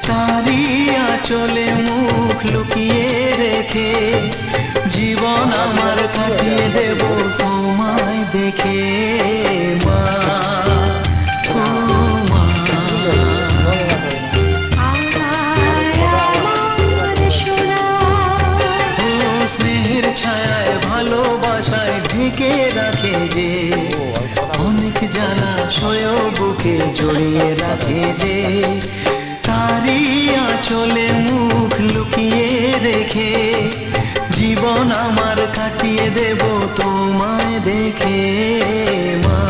তারি আঁচলে মুখ লুকিয়ে রেখে জীবন আমার কাটিয়ে দেব তোমায় দেখে মা। ও মা, স্নেহের ছায়ায় ভালোবাসায় ঢেকে রাখে যে অনেক জ্বালা সয় বুকে জড়িয়ে রাখে যে তারি আঁচলে মুখ লুকিয়ে রেখে জীবন আমার কাটিয়ে দেব তোমায় দেখে মা।